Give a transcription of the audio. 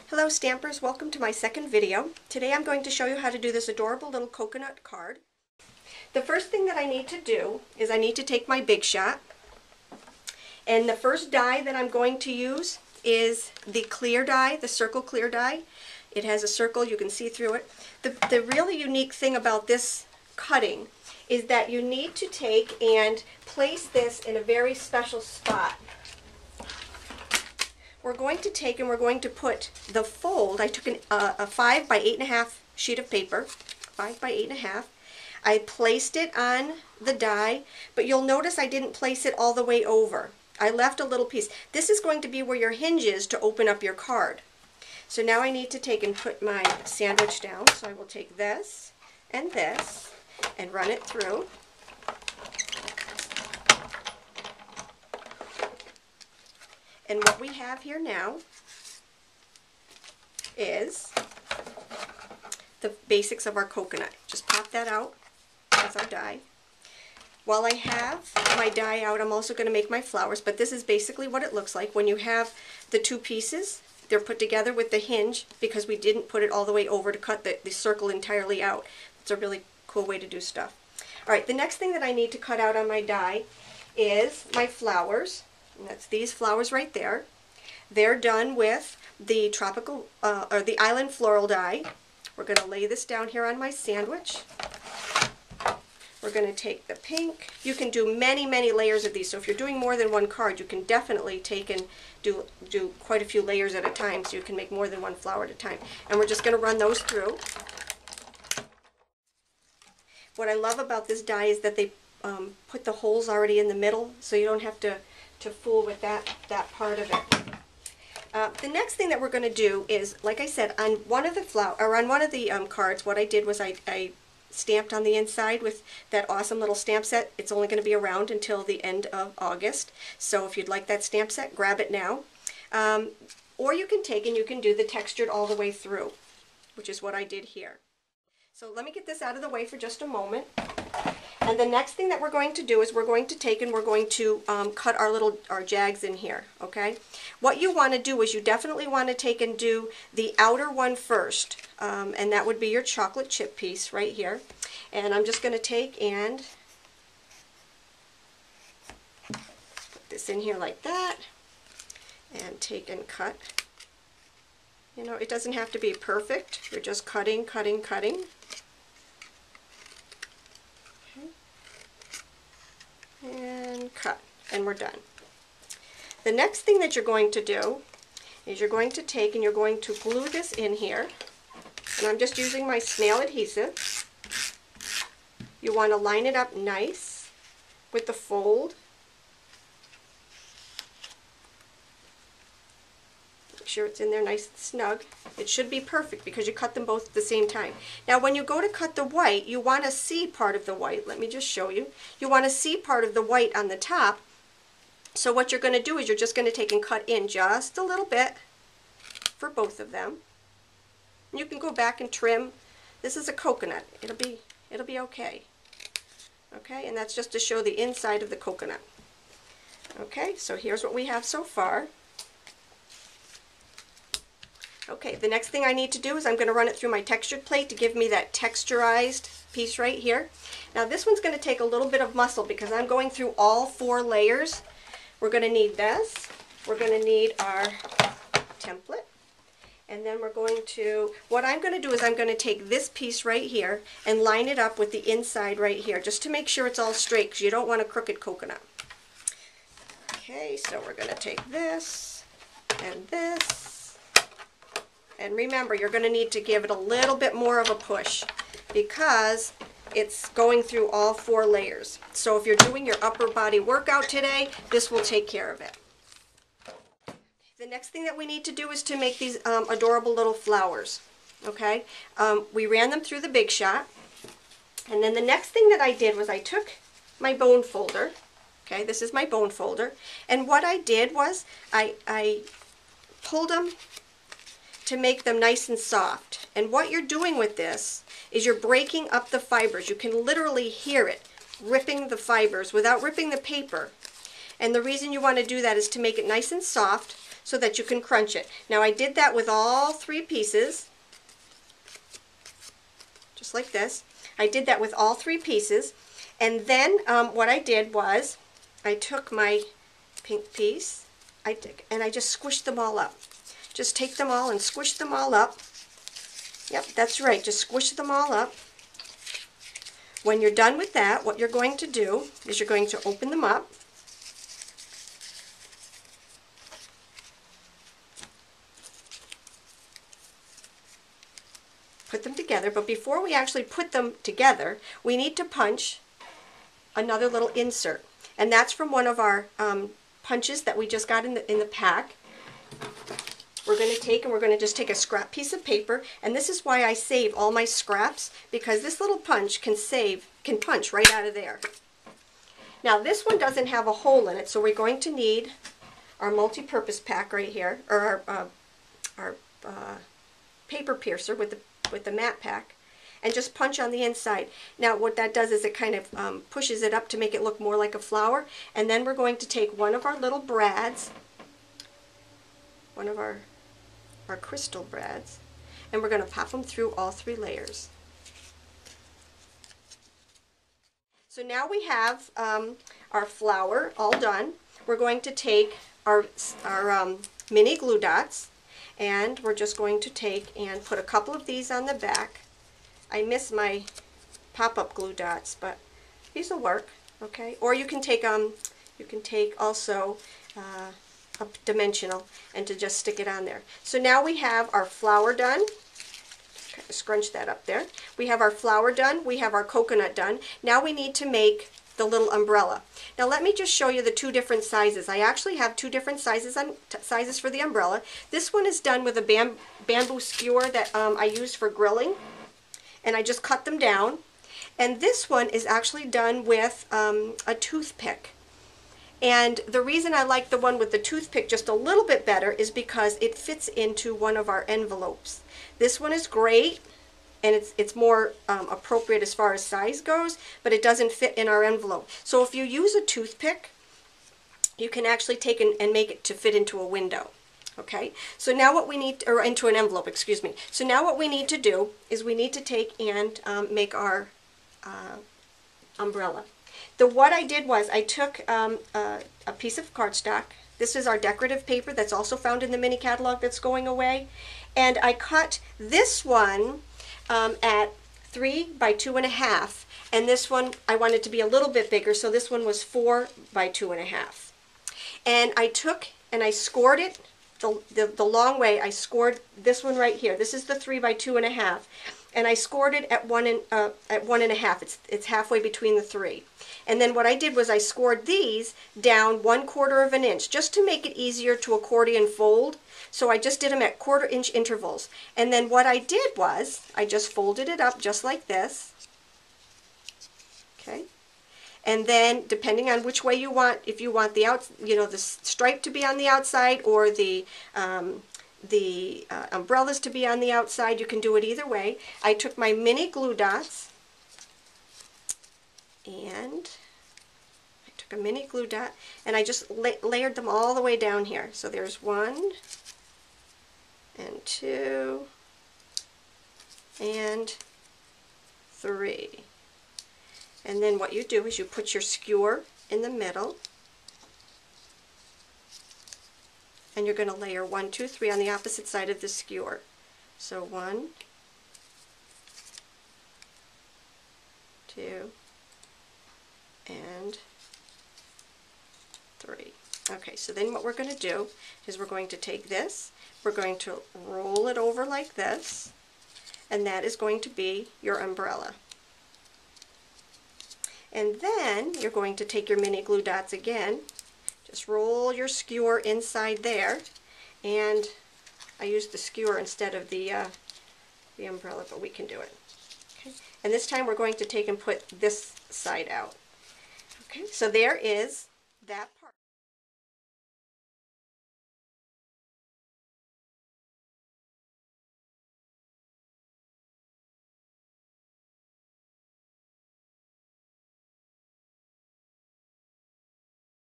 Hello Stampers, welcome to my second video. Today I'm going to show you how to do this adorable little coconut card. The first thing that I need to do is I need to take my Big Shot, and the first die that I'm going to use is the clear die, the circle clear die. It has a circle, you can see through it. The really unique thing about this cutting is that you need to take and place this in a very special spot. We're going to take and we're going to put the fold. I took a 5 by 8.5 sheet of paper, 5 by 8.5. I placed it on the die, but you'll notice I didn't place it all the way over. I left a little piece. This is going to be where your hinge is to open up your card. So now I need to take and put my sandwich down. So I will take this and run it through. And what we have here now is the basics of our coconut. Just pop that out as our die. While I have my die out, I'm also going to make my flowers, but this is basically what it looks like when you have the two pieces. They're put together with the hinge because we didn't put it all the way over to cut the circle entirely out. It's a really cool way to do stuff. Alright, the next thing that I need to cut out on my die is my flowers. And that's these flowers right there. They're done with the tropical or the island floral die. We're going to lay this down here on my sandwich. We're going to take the pink. You can do many layers of these, so if you're doing more than one card, you can definitely take and do quite a few layers at a time, so you can make more than one flower at a time. And we're just going to run those through. What I love about this die is that they put the holes already in the middle, so you don't have to fool with that part of it. The next thing that we're going to do is, like I said, on one of the cards, what I did was I stamped on the inside with that awesome little stamp set. It's only going to be around until the end of August, so if you'd like that stamp set, grab it now. Or you can take and you can do the textured all the way through, which is what I did here. So let me get this out of the way for just a moment. And the next thing that we're going to do is we're going to take and we're going to cut our jags in here, okay? What you want to do is you definitely want to take and do the outer one first, and that would be your chocolate chip piece right here. And I'm just going to take and put this in here like that, and take and cut. You know, it doesn't have to be perfect. You're just cutting. And cut, and we're done. The next thing that you're going to do is you're going to take and you're going to glue this in here, and I'm just using my snail adhesive. You want to line it up nice with the fold. Make sure it's in there nice and snug. It should be perfect because you cut them both at the same time. Now when you go to cut the white, you want to see part of the white. Let me just show you. You want to see part of the white on the top. So what you're going to do is you're just going to take and cut in just a little bit for both of them. You can go back and trim. This is a coconut. It'll be okay. Okay, and that's just to show the inside of the coconut. Okay, so here's what we have so far. Okay, the next thing I need to do is I'm going to run it through my textured plate to give me that texturized piece right here. Now this one's going to take a little bit of muscle because I'm going through all 4 layers. We're going to need this. We're going to need our template. And then we're going to, what I'm going to do is I'm going to take this piece right here and line it up with the inside right here just to make sure it's all straight because you don't want a crooked coconut. Okay, so we're going to take this and this. And remember, you're going to need to give it a little bit more of a push because it's going through all 4 layers. So if you're doing your upper body workout today, this will take care of it. The next thing that we need to do is to make these adorable little flowers. Okay? We ran them through the Big Shot. And then the next thing that I did was I took my bone folder. Okay, this is my bone folder. And what I did was I pulled them to make them nice and soft. And what you're doing with this is you're breaking up the fibers. You can literally hear it ripping the fibers without ripping the paper. And the reason you want to do that is to make it nice and soft so that you can crunch it. Now I did that with all 3 pieces, just like this. I did that with all 3 pieces, and then what I did was I took my pink piece and I just squished them all up. Just take them all and squish them all up. Yep, that's right, just squish them all up. When you're done with that, what you're going to do is you're going to open them up. Put them together, but before we actually put them together, we need to punch another little insert. And that's from one of our punches that we just got in the pack. We're going to take and we're going to just take a scrap piece of paper, and this is why I save all my scraps, because this little punch can punch right out of there. Now this one doesn't have a hole in it, so we're going to need our multi-purpose pack right here, or our paper piercer with the mat pack, and just punch on the inside. Now what that does is it kind of pushes it up to make it look more like a flower, and then we're going to take one of our little brads, one of our crystal brads, and we're going to pop them through all 3 layers. So now we have our flower all done. We're going to take our mini glue dots, and we're just going to take and put a couple of these on the back. I miss my pop-up glue dots, but these will work, okay? Or you can take also a dimensional and to just stick it on there. So now we have our flower done. Kind of scrunch that up there. We have our flower done. We have our coconut done. Now we need to make the little umbrella. Now let me just show you the 2 different sizes. I actually have 2 different sizes for the umbrella. This one is done with a bamboo skewer that I use for grilling, and I just cut them down. And this one is actually done with a toothpick. And the reason I like the one with the toothpick just a little bit better is because it fits into one of our envelopes. This one is great, and it's more appropriate as far as size goes, but it doesn't fit in our envelope. So if you use a toothpick, you can actually take and make it to fit into a window. Okay, so now what we need, or into an envelope, excuse me. So now what we need to do is we need to take and make our umbrella. What I did was I took a piece of cardstock. This is our decorative paper that's also found in the mini catalog that's going away. And I cut this one at 3 by 2.5. And this one I wanted to be a little bit bigger, so this one was 4 by 2.5. And I took and I scored it the long way. I scored this one right here. This is the 3 by 2.5. And I scored it at 1.5. It's halfway between the 3. And then what I did was I scored these down 1/4 of an inch, just to make it easier to accordion fold. So I just did them at 1/4 inch intervals. And then what I did was I just folded it up just like this. Okay. And then depending on which way you want, if you want the the stripe to be on the outside, or the umbrellas to be on the outside, you can do it either way. I took my mini glue dots, and I took a mini glue dot, and I just layered them all the way down here. So there's 1 and 2 and 3. And then what you do is you put your skewer in the middle, and you're going to layer 1, 2, 3 on the opposite side of the skewer. So 1, 2, and 3. Okay, so then what we're going to do is we're going to take this, we're going to roll it over like this, and that is going to be your umbrella. And then you're going to take your mini glue dots again, just roll your skewer inside there, and I used the skewer instead of the umbrella, but we can do it. Okay. And this time we're going to take and put this side out. Okay, so there is that part.